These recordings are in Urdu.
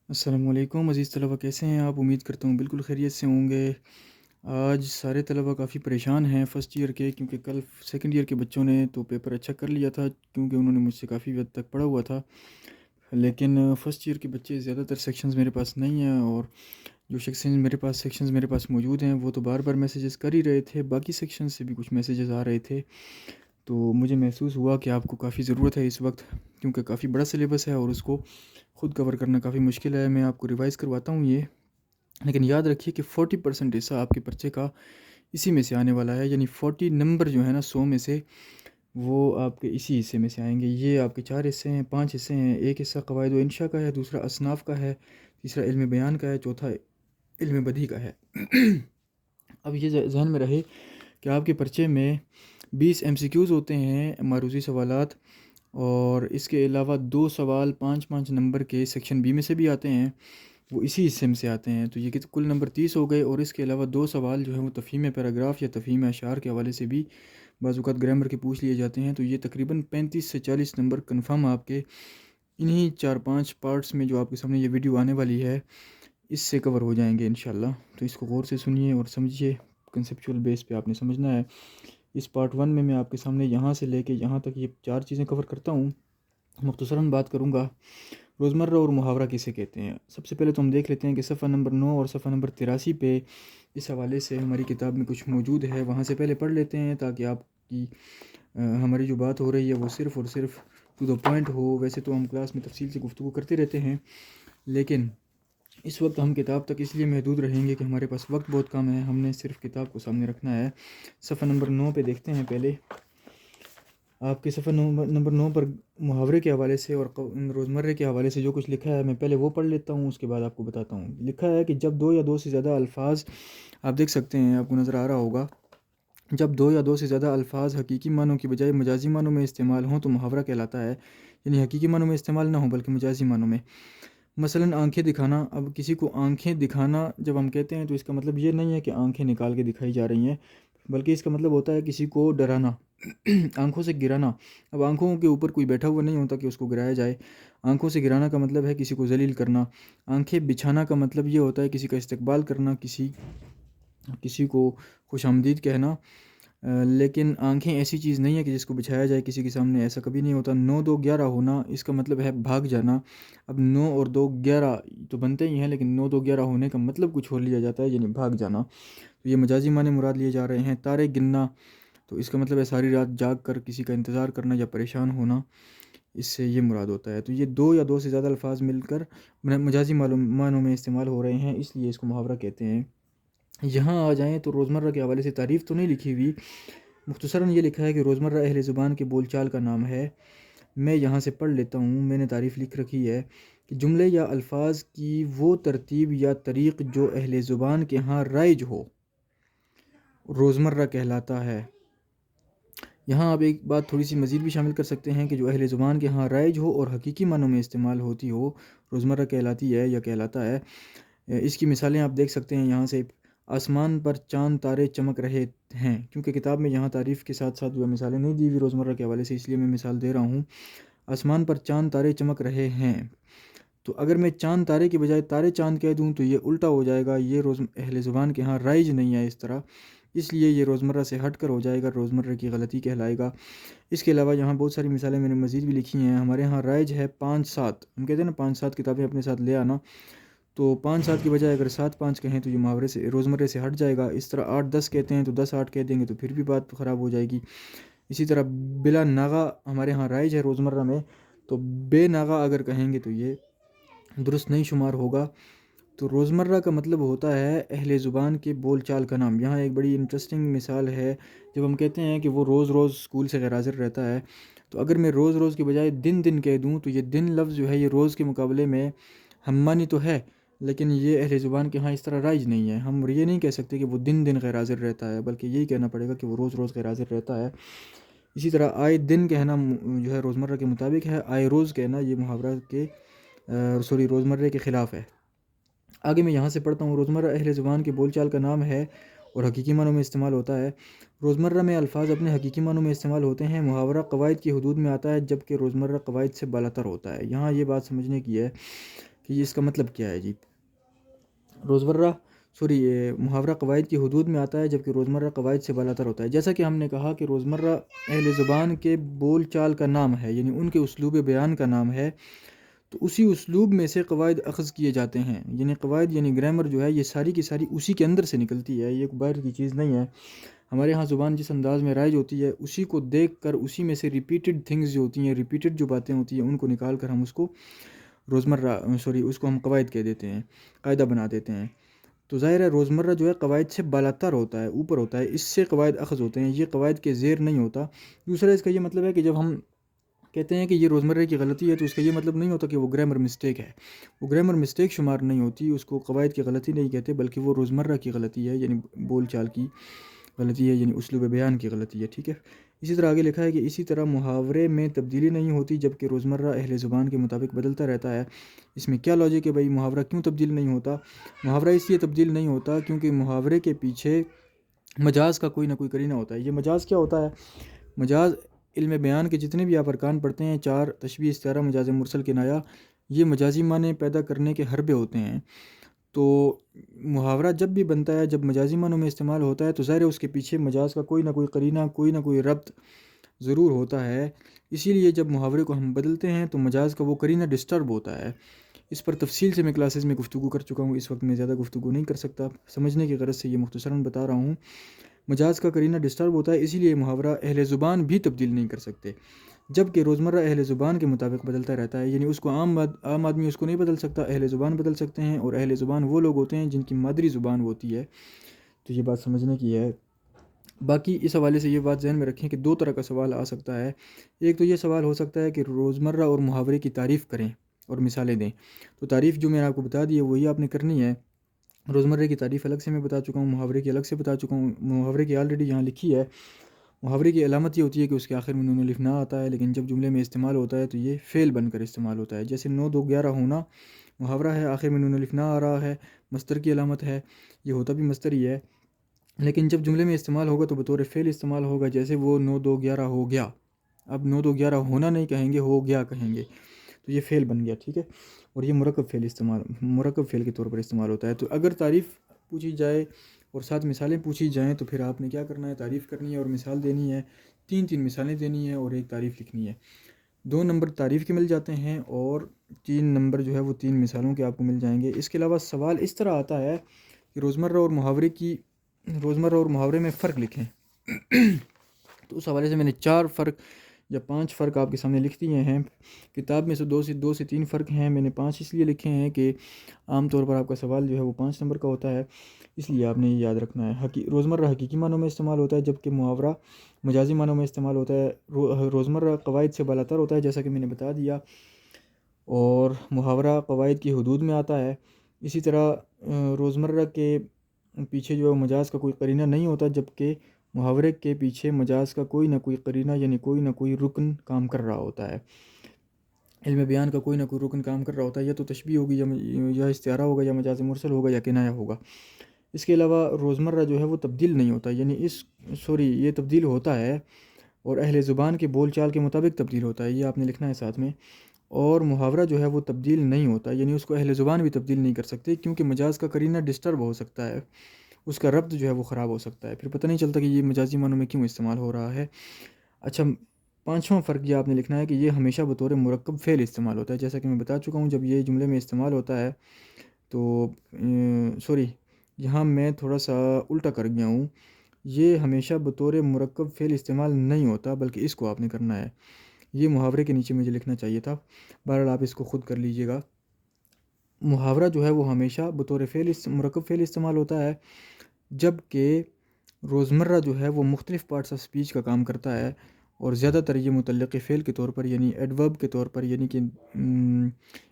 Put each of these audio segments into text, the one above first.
السلام علیکم عزیز طلبہ، کیسے ہیں آپ؟ امید کرتا ہوں بالکل خیریت سے ہوں گے۔ آج سارے طلبہ کافی پریشان ہیں فرسٹ ایئر کے، کیونکہ کل سیکنڈ ایئر کے بچوں نے تو پیپر اچھا کر لیا تھا، کیونکہ انہوں نے مجھ سے کافی حد تک پڑھا ہوا تھا۔ لیکن فرسٹ ایئر کے بچے زیادہ تر سیکشنز میرے پاس نہیں ہیں، اور جو سیکشنز میرے پاس موجود ہیں وہ تو بار بار میسیجز کر ہی رہے تھے، باقی سیکشن سے بھی کچھ میسیجز آ رہے تھے۔ تو مجھے محسوس ہوا کہ آپ کو کافی ضرورت ہے اس وقت، کیونکہ کافی بڑا سلیبس ہے اور اس کو خود کور کرنا کافی مشکل ہے۔ میں آپ کو ریوائز کرواتا ہوں یہ، لیکن یاد رکھیے کہ 40% حصہ آپ کے پرچے کا اسی میں سے آنے والا ہے، یعنی 40 نمبر جو ہے نا 100 میں سے، وہ آپ کے اسی حصے میں سے آئیں گے۔ یہ آپ کے 4 حصے ہیں، 5 حصے ہیں۔ ایک حصہ قواعد و انشاء کا ہے، دوسرا اصناف کا ہے، تیسرا علم بیان کا ہے، چوتھا علم بدیہی کا ہے۔ اب یہ ذہن میں رہے کہ آپ کے پرچے میں 20 MCQs ہوتے ہیں، معروضی سوالات، اور اس کے علاوہ 2 سوال 5 نمبر کے سیکشن بی میں سے بھی آتے ہیں، وہ اسی حصے میں سے آتے ہیں۔ تو یہ کہ کل نمبر 30 ہو گئے، اور اس کے علاوہ 2 سوال جو ہیں وہ تفہیم پیراگراف یا تفہیم اشعار کے حوالے سے بھی بعض اوقات گرامر کے پوچھ لیے جاتے ہیں۔ تو یہ تقریباً 35 سے 40 نمبر کنفرم آپ کے انہی 4-5 پارٹس میں جو آپ کے سامنے یہ ویڈیو آنے والی ہے اس سے کور ہو جائیں گے انشاءاللہ۔ تو اس کو غور سے سنیے اور سمجھیے، کنسیپچول بیس پہ آپ نے سمجھنا ہے۔ اس پارٹ 1 میں آپ کے سامنے یہاں سے لے کے یہاں تک یہ 4 چیزیں کور کرتا ہوں۔ مختصراً بات کروں گا روزمرہ اور محاورہ کسے کہتے ہیں۔ سب سے پہلے تو ہم دیکھ لیتے ہیں کہ صفحہ نمبر 9 اور صفحہ نمبر 83 پہ اس حوالے سے ہماری کتاب میں کچھ موجود ہے، وہاں سے پہلے پڑھ لیتے ہیں تاکہ آپ کی ہماری جو بات ہو رہی ہے وہ صرف اور صرف ٹو دا پوائنٹ ہو۔ ویسے تو ہم کلاس میں تفصیل سے گفتگو کرتے رہتے ہیں، لیکن اس وقت ہم کتاب تک اس لیے محدود رہیں گے کہ ہمارے پاس وقت بہت کم ہے، ہم نے صرف کتاب کو سامنے رکھنا ہے۔ صفحہ نمبر 9 پہ دیکھتے ہیں پہلے آپ کے صفحہ نمبر 9 پر محاورے کے حوالے سے اور روزمرہ کے حوالے سے جو کچھ لکھا ہے میں پہلے وہ پڑھ لیتا ہوں، اس کے بعد آپ کو بتاتا ہوں۔ لکھا ہے کہ جب 2 یا 2 سے زیادہ الفاظ، آپ دیکھ سکتے ہیں، آپ کو نظر آ رہا ہوگا، جب 2 یا 2 سے زیادہ الفاظ حقیقی معنوں کی بجائے مجازی معنوں میں استعمال ہوں تو محاورہ کہلاتا ہے، یعنی حقیقی معنوں میں استعمال نہ ہوں بلکہ مجازی معنوں میں۔ مثلاً آنکھیں دکھانا، اب کسی کو آنکھیں دکھانا جب ہم کہتے ہیں تو اس کا مطلب یہ نہیں ہے کہ آنکھیں نکال کے دکھائی جا رہی ہیں، بلکہ اس کا مطلب ہوتا ہے کسی کو ڈرانا، آنکھوں سے گرانا۔ اب آنکھوں کے اوپر کوئی بیٹھا ہوا نہیں ہوتا کہ اس کو گرایا جائے۔ آنکھوں سے گرانا کا مطلب ہے کسی کو ذلیل کرنا۔ آنکھیں بچھانا کا مطلب یہ ہوتا ہے کسی کا استقبال کرنا، کسی کو خوش آمدید کہنا۔ لیکن آنکھیں ایسی چیز نہیں ہے کہ جس کو بچھایا جائے کسی کے سامنے، ایسا کبھی نہیں ہوتا۔ 9 2 11 ہونا، اس کا مطلب ہے بھاگ جانا۔ اب 9 اور 2 11 تو بنتے ہی ہیں، لیکن 9 2 11 ہونے کا مطلب کچھ اور لیا جاتا ہے، یعنی بھاگ جانا۔ تو یہ مجازی معنی مراد لیے جا رہے ہیں۔ تارے گننا، تو اس کا مطلب ہے ساری رات جاگ کر کسی کا انتظار کرنا یا پریشان ہونا، اس سے یہ مراد ہوتا ہے۔ تو یہ 2 یا 2 سے زیادہ الفاظ مل کر مجازی معنوں میں استعمال ہو رہے ہیں، اس لیے اس کو محاورہ کہتے ہیں۔ یہاں آ جائیں تو روزمرہ کے حوالے سے تعریف تو نہیں لکھی ہوئی، مختصراً یہ لکھا ہے کہ روزمرہ اہل زبان کے بول چال کا نام ہے۔ میں یہاں سے پڑھ لیتا ہوں، میں نے تعریف لکھ رکھی ہے کہ جملے یا الفاظ کی وہ ترتیب یا طریق جو اہل زبان کے ہاں رائج ہو روزمرہ کہلاتا ہے۔ یہاں آپ ایک بات تھوڑی سی مزید بھی شامل کر سکتے ہیں کہ جو اہل زبان کے ہاں رائج ہو اور حقیقی معنوں میں استعمال ہوتی ہو روزمرہ کہلاتی ہے یا کہلاتا ہے۔ اس کی مثالیں آپ دیکھ سکتے ہیں یہاں سے۔ آسمان پر چاند تارے چمک رہے ہیں، کیونکہ کتاب میں یہاں تعریف کے ساتھ ساتھ جو مثالیں نہیں دی ہوئی روزمرہ کے حوالے سے، اس لیے میں مثال دے رہا ہوں۔ آسمان پر چاند تارے چمک رہے ہیں، تو اگر میں چاند تارے کے بجائے تارے چاند کہہ دوں تو یہ الٹا ہو جائے گا، یہ اہل زبان کے ہاں رائج نہیں ہے اس طرح، اس لیے یہ روزمرہ سے ہٹ کر ہو جائے گا، روزمرہ کی غلطی کہلائے گا۔ اس کے علاوہ یہاں بہت ساری مثالیں میں نے مزید بھی لکھی ہیں۔ ہمارے ہاں رائج ہے 5 7، ہم کہتے ہیں نا 5 7 کتابیں اپنے ساتھ لے آنا، تو 5 7 کی بجائے اگر 7 5 کہیں تو یہ محاورے سے روزمرہ سے ہٹ جائے گا۔ اس طرح 8 10 کہتے ہیں تو 10 8 کہہ دیں گے تو پھر بھی بات خراب ہو جائے گی۔ اسی طرح بلا ناغہ ہمارے ہاں رائج ہے روزمرہ میں، تو بے ناغہ اگر کہیں گے تو یہ درست نہیں شمار ہوگا۔ تو روزمرہ کا مطلب ہوتا ہے اہل زبان کے بول چال کا نام۔ یہاں ایک بڑی انٹرسٹنگ مثال ہے، جب ہم کہتے ہیں کہ وہ روز روز اسکول سے غیر حاضر رہتا ہے، تو اگر میں روز روز کے بجائے دن دن کہہ دوں تو یہ دن لفظ جو ہے یہ روز کے مقابلے میں ہم معنی تو ہے، لیکن یہ اہل زبان کے ہاں اس طرح رائج نہیں ہے۔ ہم یہ نہیں کہہ سکتے کہ وہ دن دن غیر حاضر رہتا ہے، بلکہ یہی کہنا پڑے گا کہ وہ روز روز غیر حاضر رہتا ہے۔ اسی طرح آئے دن کہنا جو ہے روزمرہ کے مطابق ہے، آئے روز کہنا یہ محاورہ کے روزمرہ کے خلاف ہے۔ آگے میں یہاں سے پڑھتا ہوں۔ روزمرہ اہل زبان کے بول چال کا نام ہے اور حقیقی معنوں میں استعمال ہوتا ہے۔ روزمرہ میں الفاظ اپنے حقیقی معنوں میں استعمال ہوتے ہیں، محاورہ قواعد کی حدود میں آتا ہے، جبکہ روزمرہ قواعد سے بالاتر ہوتا ہے۔ یہاں یہ بات سمجھنے کی ہے کہ یہ اس کا مطلب کیا ہے جی۔ روزمرہ یہ محاورہ قواعد کی حدود میں آتا ہے، جبکہ روزمرہ قواعد سے بالاتر ہوتا ہے۔ جیسا کہ ہم نے کہا کہ روزمرہ اہل زبان کے بول چال کا نام ہے، یعنی ان کے اسلوب بیان کا نام ہے، تو اسی اسلوب میں سے قواعد اخذ کیے جاتے ہیں، یعنی قواعد یعنی گرامر جو ہے یہ ساری کی ساری اسی کے اندر سے نکلتی ہے، یہ باہر کی چیز نہیں ہے۔ ہمارے ہاں زبان جس انداز میں رائج ہوتی ہے اسی کو دیکھ کر اسی میں سے ریپیٹڈ تھنگز جو ہوتی ہیں، ریپیٹڈ جو باتیں ہوتی ہیں، ان کو نکال کر ہم اس کو روزمرہ اس کو ہم قواعد کہہ دیتے ہیں، قاعدہ بنا دیتے ہیں۔ تو ظاہر ہے روزمرہ جو ہے قواعد سے بالاتر ہوتا ہے، اوپر ہوتا ہے، اس سے قواعد اخذ ہوتے ہیں، یہ قواعد کے زیر نہیں ہوتا۔ دوسرا اس کا یہ مطلب ہے کہ جب ہم کہتے ہیں کہ یہ روزمرہ کی غلطی ہے تو اس کا یہ مطلب نہیں ہوتا کہ وہ گرامر مسٹیک ہے، وہ گرامر مسٹیک شمار نہیں ہوتی، اس کو قواعد کی غلطی نہیں کہتے، بلکہ وہ روزمرہ کی غلطی ہے، یعنی بول چال کی غلطی ہے، یعنی اسلوب بیان کی غلطی ہے، ٹھیک ہے۔ اسی طرح آگے لکھا ہے کہ اسی طرح محاورے میں تبدیلی نہیں ہوتی، جبکہ روزمرہ اہل زبان کے مطابق بدلتا رہتا ہے۔ اس میں کیا لاجک ہے بھائی، محاورہ کیوں تبدیل نہیں ہوتا؟ محاورہ اس لیے تبدیل نہیں ہوتا کیونکہ محاورے کے پیچھے مجاز کا کوئی نہ کوئی قرینہ ہوتا ہے۔ یہ مجاز کیا ہوتا ہے؟ مجاز علم بیان کے جتنے بھی آپ ارکان پڑھتے ہیں، 4 تشبیہ، استعارہ، مجاز مرسل، کنایہ، یہ مجازی معنی پیدا کرنے کے حربے ہوتے ہیں۔ تو محاورہ جب بھی بنتا ہے، جب مجازی معنوں میں استعمال ہوتا ہے تو ظاہر ہے اس کے پیچھے مجاز کا کوئی نہ کوئی قرینہ، کوئی نہ کوئی ربط ضرور ہوتا ہے۔ اسی لیے جب محاورے کو ہم بدلتے ہیں تو مجاز کا وہ قرینہ ڈسٹرب ہوتا ہے۔ اس پر تفصیل سے میں کلاسز میں گفتگو کر چکا ہوں، اس وقت میں زیادہ گفتگو نہیں کر سکتا، سمجھنے کی غرض سے یہ مختصراً بتا رہا ہوں۔ مجاز کا قرینہ ڈسٹرب ہوتا ہے، اسی لیے محاورہ اہل زبان بھی تبدیل نہیں کر سکتے، جبکہ روزمرہ اہل زبان کے مطابق بدلتا رہتا ہے، یعنی اس کو عام آدمی اس کو نہیں بدل سکتا، اہل زبان بدل سکتے ہیں، اور اہل زبان وہ لوگ ہوتے ہیں جن کی مادری زبان ہوتی ہے۔ تو یہ بات سمجھنے کی ہے۔ باقی اس حوالے سے یہ بات ذہن میں رکھیں کہ 2 طرح کا سوال آ سکتا ہے۔ ایک تو یہ سوال ہو سکتا ہے کہ روزمرہ اور محاورے کی تعریف کریں اور مثالیں دیں، تو تعریف جو میں نے آپ کو بتا دی ہے وہی آپ نے کرنی ہے۔ روزمرہ کی تعریف الگ سے میں بتا چکا ہوں، محاورے کی الگ سے بتا چکا ہوں۔ محاورے کی آلریڈی یہاں لکھی ہے۔ محاورے کی علامت یہ ہوتی ہے کہ اس کے آخر میں نون الف نہ آتا ہے، لیکن جب جملے میں استعمال ہوتا ہے تو یہ فعل بن کر استعمال ہوتا ہے۔ جیسے 9 2 11 ہونا محاورہ ہے، آخر میں نون الف نہ آ رہا ہے، مصدر کی علامت ہے، یہ ہوتا بھی مصدر ہی ہے، لیکن جب جملے میں استعمال ہوگا تو بطور فعل استعمال ہوگا، جیسے وہ 9 2 11 ہو گیا۔ اب 9 2 11 ہونا نہیں کہیں گے، ہو گیا کہیں گے، تو یہ فعل بن گیا، ٹھیک ہے۔ اور یہ مرکب فعل کے طور پر استعمال ہوتا ہے۔ تو اگر تعریف پوچھی جائے اور ساتھ مثالیں پوچھی جائیں تو پھر آپ نے کیا کرنا ہے، تعریف کرنی ہے اور مثال دینی ہے، 3 مثالیں دینی ہیں اور 1 تعریف لکھنی ہے۔ 2 نمبر تعریف کے مل جاتے ہیں اور 3 نمبر جو ہے وہ 3 مثالوں کے آپ کو مل جائیں گے۔ اس کے علاوہ سوال اس طرح آتا ہے کہ روزمرہ اور محاورے میں فرق لکھیں۔ تو اس حوالے سے میں نے 4 فرق یا 5 فرق آپ کے سامنے لکھ دیے ہیں۔ کتاب میں سے 2 سے 3 فرق ہیں، میں نے 5 اس لیے لکھے ہیں کہ عام طور پر آپ کا سوال جو ہے وہ 5 نمبر کا ہوتا ہے، اس لیے آپ نے یہ یاد رکھنا ہے۔ روزمرہ حقیقی معنوں میں استعمال ہوتا ہے، جبکہ محاورہ مجازی معنوں میں استعمال ہوتا ہے۔ روزمرہ قواعد سے بالاتر ہوتا ہے، جیسا کہ میں نے بتا دیا، اور محاورہ قواعد کی حدود میں آتا ہے۔ اسی طرح روزمرہ کے پیچھے جو ہے مجاز کا کوئی قرینہ نہیں ہوتا، جبکہ محاورے کے پیچھے مجاز کا کوئی نہ کوئی قرینہ یعنی کوئی نہ کوئی رکن کام کر رہا ہوتا ہے۔ علم بیان کا کوئی نہ کوئی رکن کام کر رہا ہوتا ہے، یا تو تشبیہ ہوگی یا استعارہ ہوگا یا مجاز مرسل ہوگا یا کنایہ ہوگا۔ اس کے علاوہ روزمرہ جو ہے وہ تبدیل نہیں ہوتا، یعنی یہ تبدیل ہوتا ہے اور اہل زبان کے بول چال کے مطابق تبدیل ہوتا ہے، یہ آپ نے لکھنا ہے ساتھ میں۔ اور محاورہ جو ہے وہ تبدیل نہیں ہوتا، یعنی اس کو اہل زبان بھی تبدیل نہیں کر سکتے، کیونکہ مجاز کا قرینہ ڈسٹرب ہو سکتا ہے، اس کا ربط جو ہے وہ خراب ہو سکتا ہے، پھر پتہ نہیں چلتا کہ یہ مجازی معنوں میں کیوں استعمال ہو رہا ہے۔ اچھا، 5واں فرق یہ آپ نے لکھنا ہے کہ یہ ہمیشہ بطور مرکب فعل استعمال ہوتا ہے، جیسا کہ میں بتا چکا ہوں۔ جب یہ جملے میں استعمال ہوتا ہے تو یہاں میں تھوڑا سا الٹا کر گیا ہوں، یہ ہمیشہ بطور مرکب فعل استعمال نہیں ہوتا، بلکہ اس کو آپ نے کرنا ہے، یہ محاورے کے نیچے مجھے لکھنا چاہیے تھا، بہرحال آپ اس کو خود کر لیجئے گا۔ محاورہ جو ہے وہ ہمیشہ بطور مرکب فعل استعمال ہوتا ہے، جبکہ روزمرہ جو ہے وہ مختلف پارٹس آف سپیچ کا کام کرتا ہے، اور زیادہ تر یہ متعلق فعل کے طور پر، یعنی ایڈورب کے طور پر، یعنی کہ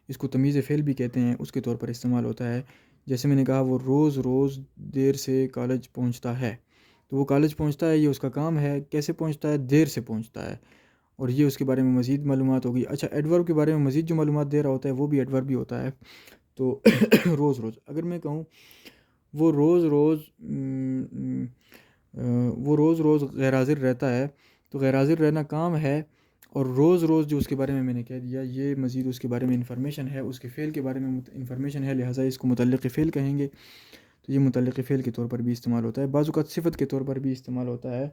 اس کو تمیز فعل بھی کہتے ہیں، اس کے طور پر استعمال ہوتا ہے۔ جیسے میں نے کہا وہ روز دیر سے کالج پہنچتا ہے، تو وہ کالج پہنچتا ہے، یہ اس کا کام ہے، کیسے پہنچتا ہے؟ دیر سے پہنچتا ہے، اور یہ اس کے بارے میں مزید معلومات ہوگی۔ اچھا، ایڈورب کے بارے میں مزید جو معلومات دے رہا ہوتا ہے وہ بھی ایڈورب بھی ہوتا ہے۔ تو روز اگر میں کہوں وہ روز غیر حاضر رہتا ہے، تو غیر حاضر رہنا کام ہے، اور روز روز جو اس کے بارے میں نے کہہ دیا یہ مزید اس کے بارے میں انفارمیشن ہے، اس کے فعل کے بارے میں انفارمیشن ہے، لہٰذا اس کو متعلق فعل کہیں گے۔ تو یہ متعلق فعل کے طور پر بھی استعمال ہوتا ہے، بعض اوقات صفت کے طور پر بھی استعمال ہوتا ہے۔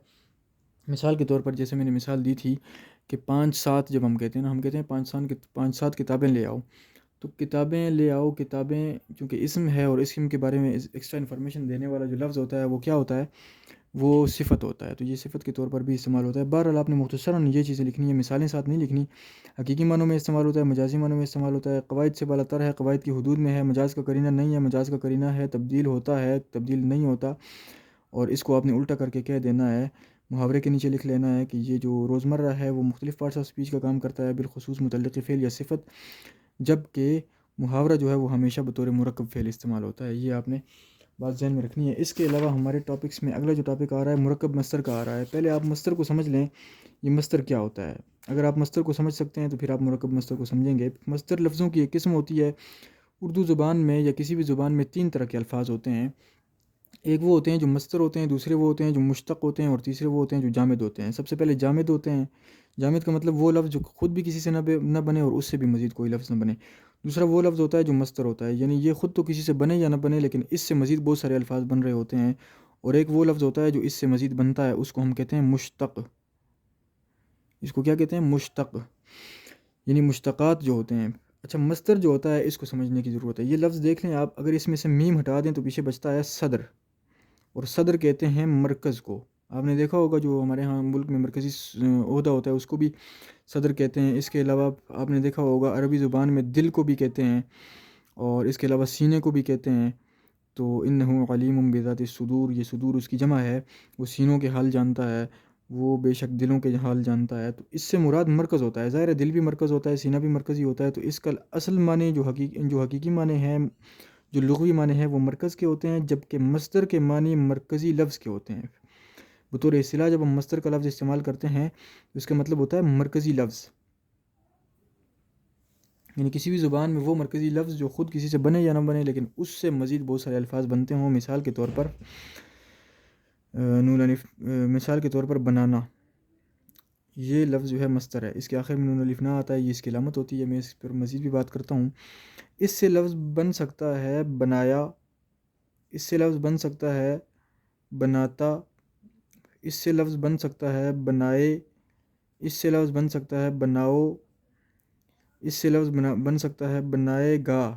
مثال کے طور پر جیسے میں نے مثال دی تھی کہ 5-7 جب ہم کہتے ہیں نا، ہم کہتے ہیں 5-7 کتابیں لے آؤ، تو کتابیں لے آؤ، کتابیں چونکہ اسم ہے اور اسم کے بارے میں ایکسٹرا انفارمیشن دینے والا جو لفظ ہوتا ہے وہ کیا ہوتا ہے، وہ صفت ہوتا ہے، تو یہ صفت کے طور پر بھی استعمال ہوتا ہے۔ بہرحال آپ نے مختصراً یہ چیزیں لکھنی ہے، مثالیں ساتھ نہیں لکھنی۔ حقیقی معنوں میں استعمال ہوتا ہے، مجازی معنوں میں استعمال ہوتا ہے، قواعد سے بالا تر ہے، قواعد کی حدود میں ہے، مجاز کا قرینہ نہیں ہے، مجاز کا قرینہ ہے، تبدیل ہوتا ہے، تبدیل نہیں ہوتا، اور اس کو آپ نے الٹا کر کے کہہ دینا ہے، محاورے کے نیچے لکھ لینا ہے کہ یہ جو روزمرہ ہے وہ مختلف پارٹس آف سپیچ کا کام کرتا ہے، بالخصوص متعلق فعل یا صفت، جبکہ محاورہ جو ہے وہ ہمیشہ بطور مرکب فعل استعمال ہوتا ہے۔ یہ آپ نے بات ذہن میں رکھنی ہے۔ اس کے علاوہ ہمارے ٹاپکس میں اگلا جو ٹاپک آ رہا ہے مرکب مصدر کا آ رہا ہے۔ پہلے آپ مصدر کو سمجھ لیں، یہ مصدر کیا ہوتا ہے۔ اگر آپ مصدر کو سمجھ سکتے ہیں تو پھر آپ مرکب مصدر کو سمجھیں گے۔ مصدر لفظوں کی ایک قسم ہوتی ہے۔ اردو زبان میں یا کسی بھی زبان میں 3 طرح کے الفاظ ہوتے ہیں۔ ایک وہ ہوتے ہیں جو مصدر ہوتے ہیں، دوسرے وہ ہوتے ہیں جو مشتق ہوتے ہیں، اور تیسرے وہ ہوتے ہیں جو جامد ہوتے ہیں۔ سب سے پہلے جامد ہوتے ہیں۔ جامد کا مطلب وہ لفظ جو خود بھی کسی سے نہ بنے اور اس سے بھی مزید کوئی لفظ نہ بنے۔ دوسرا وہ لفظ ہوتا ہے جو مصدر ہوتا ہے، یعنی یہ خود تو کسی سے بنے یا نہ بنے لیکن اس سے مزید بہت سارے الفاظ بن رہے ہوتے ہیں۔ اور ایک وہ لفظ ہوتا ہے جو اس سے مزید بنتا ہے، اس کو ہم کہتے ہیں مشتق۔ اس کو کیا کہتے ہیں؟ مشتق، یعنی مشتقات جو ہوتے ہیں۔ اچھا، مصدر جو ہوتا ہے اس کو سمجھنے کی ضرورت ہے۔ یہ لفظ دیکھ لیں آپ، اگر اس میں سے میم ہٹا دیں تو پیچھے بچتا ہے صدر، اور صدر کہتے ہیں مرکز کو۔ آپ نے دیکھا ہوگا جو ہمارے ہاں ملک میں مرکزی عہدہ ہوتا ہے اس کو بھی صدر کہتے ہیں۔ اس کے علاوہ آپ نے دیکھا ہوگا عربی زبان میں دل کو بھی کہتے ہیں، اور اس کے علاوہ سینے کو بھی کہتے ہیں۔ تو انہ علیم بذات الصدور، یہ صدور اس کی جمع ہے، وہ سینوں کے حال جانتا ہے، وہ بے شک دلوں کے حال جانتا ہے۔ تو اس سے مراد مرکز ہوتا ہے، ظاہر ہے دل بھی مرکز ہوتا ہے، سینہ بھی مرکزی ہوتا ہے۔ تو اس کا اصل معنی جو حقیقی معنی ہیں، جو لغوی معنی ہیں وہ مرکز کے ہوتے ہیں، جبکہ مصدر کے معنی مرکزی لفظ کے ہوتے ہیں۔ بطور اصطلاح جب ہم مصدر کا لفظ استعمال کرتے ہیں تو اس کا مطلب ہوتا ہے مرکزی لفظ، یعنی کسی بھی زبان میں وہ مرکزی لفظ جو خود کسی سے بنے یا نہ بنے لیکن اس سے مزید بہت سارے الفاظ بنتے ہوں۔ مثال کے طور پر مثال کے طور پر بنانا، یہ لفظ جو ہے مصدر ہے، اس کے آخر میں نون الف نہ آتا ہے، یہ اس کی علامت ہوتی ہے۔ میں اس پر مزید بھی بات کرتا ہوں۔ اس سے لفظ بن سکتا ہے بنایا، اس سے لفظ بن سکتا ہے بناتا، اس سے لفظ بن سکتا ہے بنائے، اس سے لفظ بن سکتا ہے بناؤ، اس سے لفظ بن سکتا ہے بنائے گا،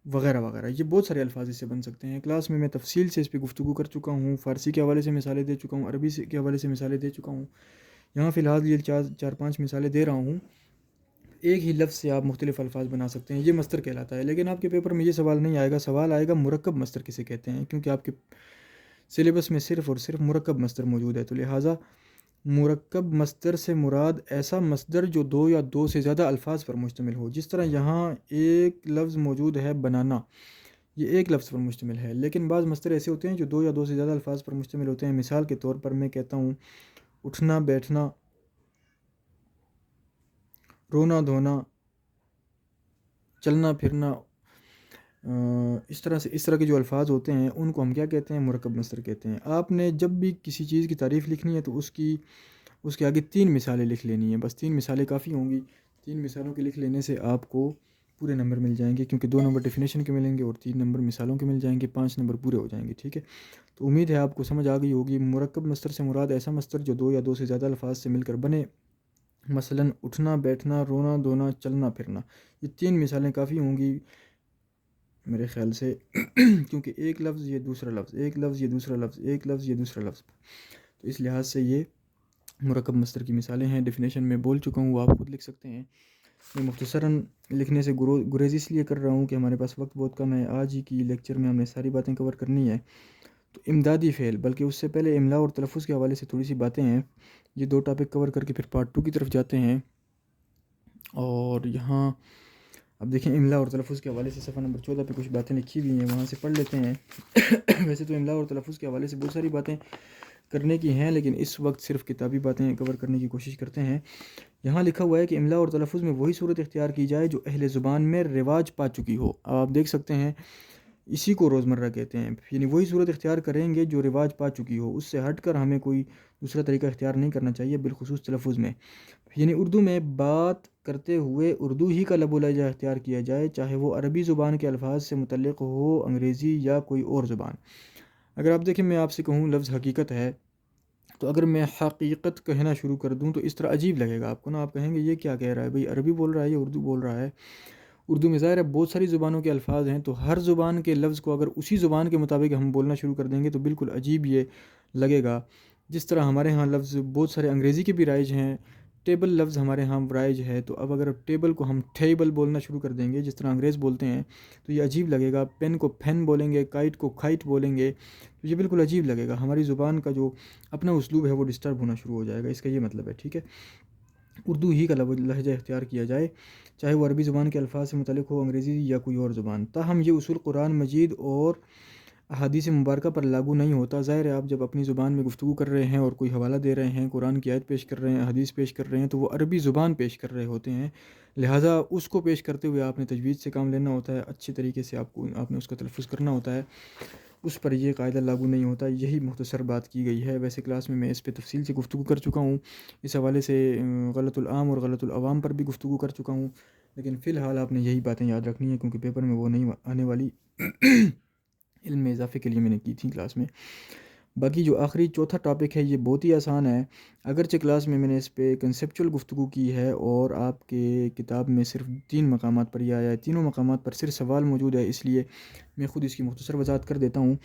وغیرہ وغیرہ۔ یہ بہت سارے الفاظ اس سے بن سکتے ہیں۔ کلاس میں تفصیل سے اس پہ گفتگو کر چکا ہوں، فارسی کے حوالے سے مثالیں دے چکا ہوں، عربی کے حوالے سے مثالیں دے چکا ہوں۔ یہاں فی الحال یہ 4-5 مثالیں دے رہا ہوں۔ ایک ہی لفظ سے آپ مختلف الفاظ بنا سکتے ہیں، یہ مصدر کہلاتا ہے۔ لیکن آپ کے پیپر میں یہ سوال نہیں آئے گا، سوال آئے گا مرکب مصدر کسے کہتے ہیں، کیونکہ آپ کے سلیبس میں صرف اور صرف مرکب مصدر موجود ہے۔ تو لہٰذا مرکب مصدر سے مراد ایسا مصدر جو 2 یا 2 سے زیادہ الفاظ پر مشتمل ہو۔ جس طرح یہاں ایک لفظ موجود ہے بنانا، یہ ایک لفظ پر مشتمل ہے، لیکن بعض مصدر ایسے ہوتے ہیں جو 2 یا 2 سے زیادہ الفاظ پر مشتمل ہوتے ہیں۔ مثال کے طور پر میں کہتا ہوں اٹھنا بیٹھنا، رونا دھونا، چلنا پھرنا، اس طرح کے جو الفاظ ہوتے ہیں ان کو ہم کیا کہتے ہیں؟ مرکب مصدر کہتے ہیں۔ آپ نے جب بھی کسی چیز کی تعریف لکھنی ہے تو اس کے آگے 3 مثالیں لکھ لینی ہیں، بس 3 مثالیں کافی ہوں گی۔ 3 مثالوں کے لکھ لینے سے آپ کو پورے نمبر مل جائیں گے، کیونکہ 2 نمبر ڈیفینیشن کے ملیں گے اور 3 نمبر مثالوں کے مل جائیں گے، 5 نمبر پورے ہو جائیں گے، ٹھیک ہے۔ تو امید ہے آپ کو سمجھ آ گئی ہوگی۔ مرکب مصدر سے مراد ایسا مصدر جو 2 یا 2 سے زیادہ الفاظ سے مل کر بنے، مثلاً اٹھنا بیٹھنا، رونا دھونا، چلنا پھرنا۔ یہ 3 مثالیں کافی ہوں گی میرے خیال سے، کیونکہ ایک لفظ یہ دوسرا لفظ، ایک لفظ یہ دوسرا لفظ، ایک لفظ یہ دوسرا لفظ، تو اس لحاظ سے یہ مرکب مصدر کی مثالیں ہیں۔ ڈیفینیشن میں بول چکا ہوں، وہ آپ خود لکھ سکتے ہیں۔ میں مختصراً لکھنے سے گریز اس لیے کر رہا ہوں کہ ہمارے پاس وقت بہت کم ہے۔ آج ہی کی لیکچر میں ہم نے ساری باتیں کور کرنی ہے، تو امدادی فعل، بلکہ اس سے پہلے املا اور تلفظ کے حوالے سے تھوڑی سی باتیں ہیں۔ یہ 2 ٹاپک کور کر کے پھر پارٹ 2 کی طرف جاتے ہیں۔ اور یہاں اب دیکھیں املا اور تلفظ کے حوالے سے صفحہ نمبر 14 پہ کچھ باتیں لکھی ہوئی ہیں، وہاں سے پڑھ لیتے ہیں۔ ویسے تو املا اور تلفظ کے حوالے سے بہت ساری باتیں کرنے کی ہیں، لیکن اس وقت صرف کتابی باتیں کور کرنے کی کوشش کرتے ہیں۔ یہاں لکھا ہوا ہے کہ املا اور تلفظ میں وہی صورت اختیار کی جائے جو اہل زبان میں رواج پا چکی ہو۔ آپ دیکھ سکتے ہیں اسی کو روزمرہ کہتے ہیں، یعنی وہی صورت اختیار کریں گے جو رواج پا چکی ہو، اس سے ہٹ کر ہمیں کوئی دوسرا طریقہ اختیار نہیں کرنا چاہیے، بالخصوص تلفظ میں۔ یعنی اردو میں بات کرتے ہوئے اردو ہی کا لب و لہجہ اختیار کیا جائے، چاہے وہ عربی زبان کے الفاظ سے متعلق ہو، انگریزی یا کوئی اور زبان۔ اگر آپ دیکھیں میں آپ سے کہوں لفظ حقیقت ہے، تو اگر میں حقیقت کہنا شروع کر دوں تو اس طرح عجیب لگے گا آپ کو نا، آپ کہیں گے یہ کیا کہہ رہا ہے بھئی، عربی بول رہا ہے یا اردو بول رہا ہے؟ اردو میں ظاہر ہے بہت ساری زبانوں کے الفاظ ہیں، تو ہر زبان کے لفظ کو اگر اسی زبان کے مطابق ہم بولنا شروع کر دیں گے تو بالکل عجیب یہ لگے گا۔ جس طرح ہمارے ہاں لفظ بہت سارے انگریزی کے بھی رائج ہیں، ٹیبل لفظ ہمارے ہاں رائج ہے، تو اب اگر ٹیبل کو ہم ٹیبل بولنا شروع کر دیں گے جس طرح انگریز بولتے ہیں تو یہ عجیب لگے گا، پین کو پین بولیں گے، کائٹ کو کائٹ بولیں گے تو یہ بالکل عجیب لگے گا، ہماری زبان کا جو اپنا اسلوب ہے وہ ڈسٹرب ہونا شروع ہو جائے گا، اس کا یہ مطلب ہے، ٹھیک ہے۔ اردو ہی کا لہجہ اختیار کیا جائے، چاہے وہ عربی زبان کے الفاظ سے متعلق ہو، انگریزی یا کوئی اور زبان۔ تاہم یہ اصول قرآن مجید اور احادیث مبارکہ پر لاگو نہیں ہوتا۔ ظاہر ہے آپ جب اپنی زبان میں گفتگو کر رہے ہیں اور کوئی حوالہ دے رہے ہیں، قرآن کی آیت پیش کر رہے ہیں، حدیث پیش کر رہے ہیں، تو وہ عربی زبان پیش کر رہے ہوتے ہیں، لہٰذا اس کو پیش کرتے ہوئے آپ نے تجوید سے کام لینا ہوتا ہے، اچھے طریقے سے آپ نے اس کا تلفظ کرنا ہوتا ہے، اس پر یہ قاعدہ لاگو نہیں ہوتا۔ یہی مختصر بات کی گئی ہے، ویسے کلاس میں اس پہ تفصیل سے گفتگو کر چکا ہوں، اس حوالے سے غلط العام اور غلط العوام پر بھی گفتگو کر چکا ہوں، لیکن فی الحال آپ نے یہی باتیں یاد رکھنی ہیں کیونکہ پیپر میں وہ نہیں آنے والی، علم میں اضافے کے لیے میں نے کی تھی کلاس میں۔ باقی جو آخری چوتھا ٹاپک ہے یہ بہت ہی آسان ہے، اگرچہ کلاس میں نے اس پہ کنسیپچول گفتگو کی ہے اور آپ کے کتاب میں صرف 3 مقامات پر یہ آیا ہے، تینوں مقامات پر صرف سوال موجود ہے، اس لیے میں خود اس کی مختصر وضاحت کر دیتا ہوں۔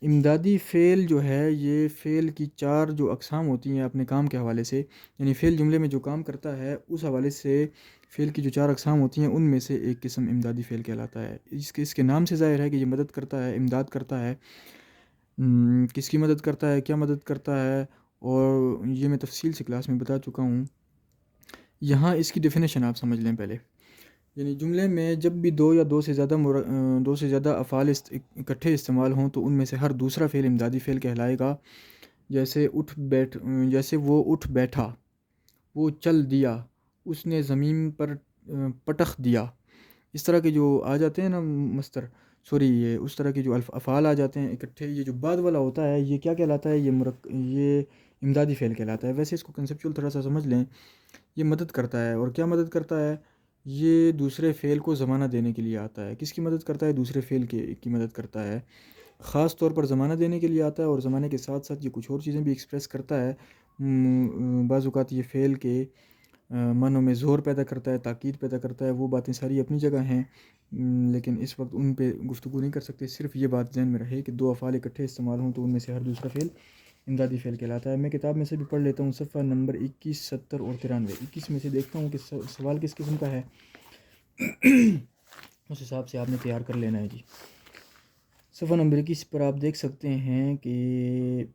امدادی فعل جو ہے یہ فعل کی 4 جو اقسام ہوتی ہیں اپنے کام کے حوالے سے، یعنی فعل جملے میں جو کام کرتا ہے اس حوالے سے فعل کی جو 4 اقسام ہوتی ہیں ان میں سے ایک قسم امدادی فعل کہلاتا ہے۔ اس کے نام سے ظاہر ہے کہ یہ مدد کرتا ہے، امداد کرتا ہے۔ کس کی مدد کرتا ہے، کیا مدد کرتا ہے، اور یہ میں تفصیل سے کلاس میں بتا چکا ہوں۔ یہاں اس کی ڈیفینیشن آپ سمجھ لیں پہلے، یعنی جملے میں جب بھی 2 یا 2 سے زیادہ افعال اکٹھے استعمال ہوں تو ان میں سے ہر دوسرا فعل امدادی فعل کہلائے گا، جیسے جیسے وہ اٹھ بیٹھا، وہ چل دیا، اس نے زمین پر پٹخ دیا، اس طرح کے جو آ جاتے ہیں نا یہ اس طرح کے جو افعال آ جاتے ہیں اکٹھے، یہ جو بعد والا ہوتا ہے یہ کیا کہلاتا ہے، یہ امدادی فعل کہلاتا ہے۔ ویسے اس کو کنسیپچول تھوڑا سا سمجھ لیں، یہ مدد کرتا ہے، اور کیا مدد کرتا ہے، یہ دوسرے فعل کو زمانہ دینے کے لیے آتا ہے۔ کس کی مدد کرتا ہے، دوسرے فعل کی مدد کرتا ہے، خاص طور پر زمانہ دینے کے لیے آتا ہے، اور زمانے کے ساتھ ساتھ یہ کچھ اور چیزیں بھی ایکسپریس کرتا ہے۔ بعض اوقات یہ فعل کے معنوں میں زور پیدا کرتا ہے، تاکید پیدا کرتا ہے، وہ باتیں ساری اپنی جگہ ہیں، لیکن اس وقت ان پہ گفتگو نہیں کر سکتے۔ صرف یہ بات ذہن میں رہے کہ 2 افعال اکٹھے استعمال ہوں تو ان میں سے ہر دوسرا فعل امدادی فعل کہلاتا ہے۔ میں کتاب میں سے بھی پڑھ لیتا ہوں، صفحہ نمبر 21، 70 اور 93۔ 21 میں سے دیکھتا ہوں کہ سوال کس قسم کا ہے، اس حساب سے آپ نے تیار کر لینا ہے جی۔ صفحہ نمبر 21 پر آپ دیکھ سکتے ہیں کہ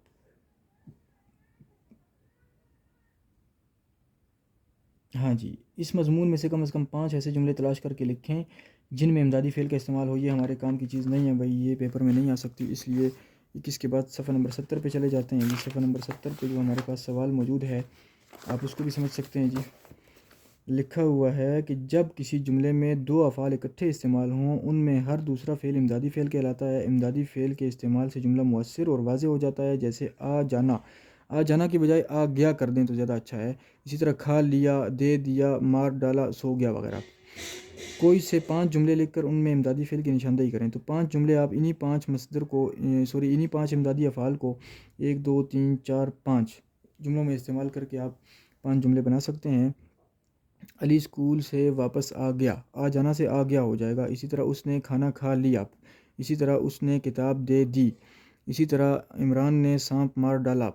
ہاں جی، اس مضمون میں سے کم از کم 5 ایسے جملے تلاش کر کے لکھیں جن میں امدادی فعل کا استعمال ہو۔ یہ ہمارے کام کی چیز نہیں ہے بھائی، یہ پیپر میں نہیں آ سکتی، اس لیے 21 کے بعد صفحہ نمبر 70 پہ چلے جاتے ہیں۔ یہ صفحہ نمبر 70 پہ جو ہمارے پاس سوال موجود ہے آپ اس کو بھی سمجھ سکتے ہیں جی۔ لکھا ہوا ہے کہ جب کسی جملے میں 2 افعال اکٹھے استعمال ہوں ان میں ہر دوسرا فعل امدادی فعل کہلاتا ہے۔ امدادی فعل کے استعمال سے جملہ مؤثر اور واضح ہو جاتا ہے، جیسے آ جانا، آ جانا کی بجائے آ گیا کر دیں تو زیادہ اچھا ہے۔ اسی طرح کھا لیا، دے دیا، مار ڈالا، سو گیا وغیرہ۔ کوئی سے 5 جملے لکھ کر ان میں امدادی فعل کی نشاندہی کریں، تو 5 جملے آپ انہی 5 امدادی افعال کو 1 2 3 4 5 جملوں میں استعمال کر کے آپ 5 جملے بنا سکتے ہیں۔ علی اسکول سے واپس آ گیا، آ جانا سے آ گیا ہو جائے گا۔ اسی طرح اس نے کھانا کھا لیا، اسی طرح اس نے کتاب دے دی، اسی طرح عمران نے سانپ مار ڈالا،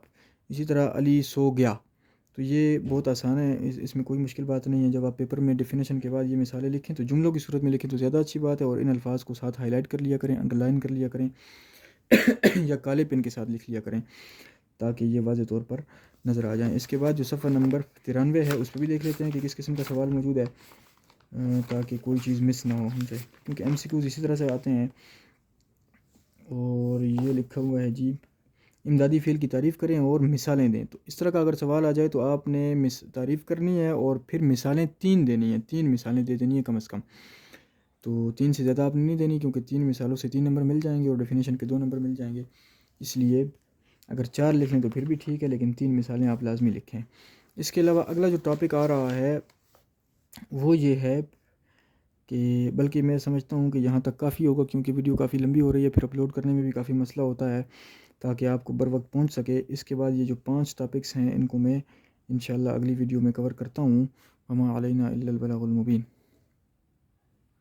اسی طرح علی سو گیا۔ تو یہ بہت آسان ہے، اس میں کوئی مشکل بات نہیں ہے۔ جب آپ پیپر میں ڈیفینیشن کے بعد یہ مثالیں لکھیں تو جملوں کی صورت میں لکھیں تو زیادہ اچھی بات ہے، اور ان الفاظ کو ساتھ ہائی لائٹ کر لیا کریں، انڈر لائن کر لیا کریں یا کالے پن کے ساتھ لکھ لیا کریں تاکہ یہ واضح طور پر نظر آ جائیں۔ اس کے بعد جو صفحہ نمبر 93 ہے اس پہ بھی دیکھ لیتے ہیں کہ کس قسم کا سوال موجود ہے، تاکہ کوئی چیز مس نہ ہو ہم سے، کیونکہ ایم سی کیوز اسی طرح سے آتے ہیں۔ اور یہ لکھا ہوا ہے جی، امدادی فعل کی تعریف کریں اور مثالیں دیں۔ تو اس طرح کا اگر سوال آ جائے تو آپ نے تعریف کرنی ہے اور پھر مثالیں 3 دینی ہیں، 3 مثالیں دے دینی ہیں کم از کم۔ تو 3 سے زیادہ آپ نے نہیں دینی، کیونکہ 3 مثالوں سے 3 نمبر مل جائیں گے اور ڈیفینیشن کے 2 نمبر مل جائیں گے. اس لیے اگر 4 لکھ لیں تو پھر بھی ٹھیک ہے، لیکن 3 مثالیں آپ لازمی لکھیں. اس کے علاوہ اگلا جو ٹاپک آ رہا ہے وہ یہ ہے کہ بلکہ میں سمجھتا ہوں کہ یہاں تک کافی ہوگا، کیونکہ ویڈیو کافی لمبی ہو رہی ہے، پھر اپلوڈ کرنے میں بھی کافی مسئلہ ہوتا ہے، تاکہ آپ کو بر وقت پہنچ سکے. اس کے بعد یہ جو 5 ٹاپکس ہیں ان کو میں انشاءاللہ اگلی ویڈیو میں کور کرتا ہوں. وما علینا الا البلاغ المبین.